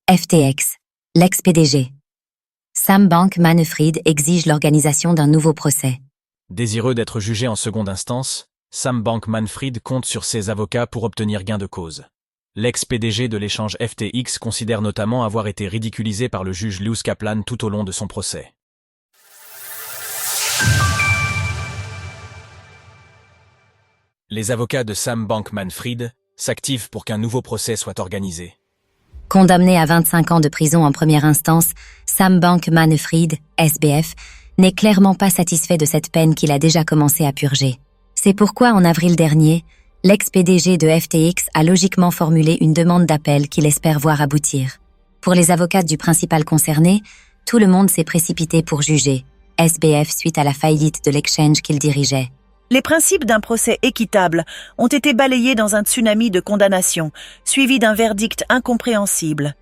FTX, l'ex-PDG. Sam Bankman-Fried exige l'organisation d'un nouveau procès. Désireux d'être jugé en seconde instance, Sam Bankman-Fried compte sur ses avocats pour obtenir gain de cause. L'ex-PDG de l'échange FTX considère notamment avoir été ridiculisé par le juge Lewis Kaplan tout au long de son procès. Les avocats de Sam Bankman-Fried s'activent pour qu'un nouveau procès soit organisé. Condamné à 25 ans de prison en première instance, Sam Bankman-Fried, SBF, n'est clairement pas satisfait de cette peine qu'il a déjà commencé à purger. C'est pourquoi, en avril dernier, l'ex-PDG de FTX a logiquement formulé une demande d'appel qu'il espère voir aboutir. Pour les avocats du principal concerné, tout le monde s'est précipité pour juger SBF suite à la faillite de l'exchange qu'il dirigeait. Les principes d'un procès équitable ont été balayés dans un tsunami de condamnations, suivi d'un verdict incompréhensible.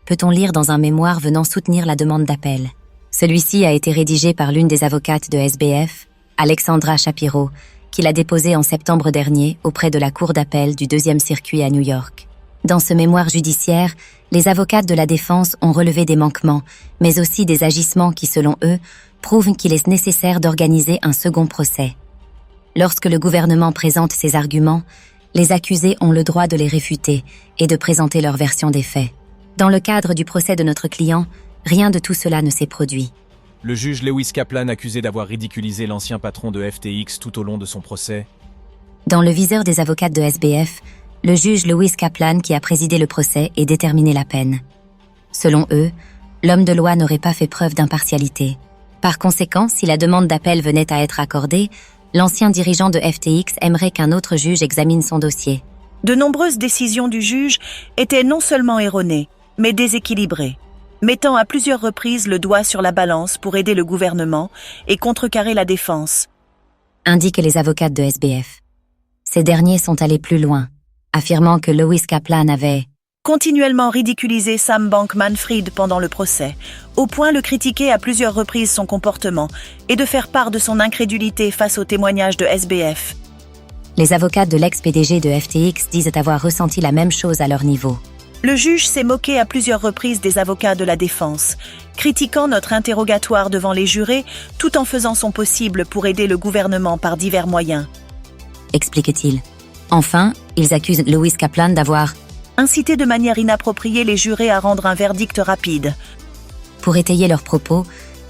Peut-on lire dans un mémoire venant soutenir la demande d'appel. Celui-ci a été rédigé par l'une des avocates de SBF, Alexandra Shapiro, qui l'a déposé en septembre dernier auprès de la Cour d'appel du 2e circuit à New York. Dans ce mémoire judiciaire, les avocates de la défense ont relevé des manquements, mais aussi des agissements qui, selon eux, prouvent qu'il est nécessaire d'organiser un second procès. Lorsque le gouvernement présente ses arguments, les accusés ont le droit de les réfuter et de présenter leur version des faits. Dans le cadre du procès de notre client, rien de tout cela ne s'est produit. Le juge Lewis Kaplan accusé d'avoir ridiculisé l'ancien patron de FTX tout au long de son procès. Dans le viseur des avocates de SBF, le juge Lewis Kaplan qui a présidé le procès et déterminé la peine. Selon eux, l'homme de loi n'aurait pas fait preuve d'impartialité. Par conséquent, si la demande d'appel venait à être accordée, l'ancien dirigeant de FTX aimerait qu'un autre juge examine son dossier. De nombreuses décisions du juge étaient non seulement erronées, mais déséquilibrées, mettant à plusieurs reprises le doigt sur la balance pour aider le gouvernement et contrecarrer la défense, indiquent les avocates de SBF. Ces derniers sont allés plus loin, affirmant que Lewis Kaplan avait continuellement ridiculisé Sam Bankman-Fried pendant le procès, au point de critiquer à plusieurs reprises son comportement et de faire part de son incrédulité face aux témoignages de SBF. Les avocates de l'ex-PDG de FTX disent avoir ressenti la même chose à leur niveau. Le juge s'est moqué à plusieurs reprises des avocats de la défense, critiquant notre interrogatoire devant les jurés tout en faisant son possible pour aider le gouvernement par divers moyens, explique-t-il. Enfin, ils accusent Lewis Kaplan d'avoir incité de manière inappropriée les jurés à rendre un verdict rapide. Pour étayer leurs propos,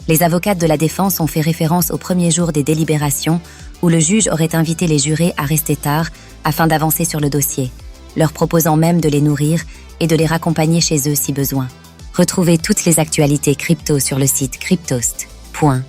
les avocates de la défense ont fait référence au premier jour des délibérations où le juge aurait invité les jurés à rester tard afin d'avancer sur le dossier, leur proposant même de les nourrir et de les raccompagner chez eux si besoin. Retrouvez toutes les actualités crypto sur le site cryptost.fr.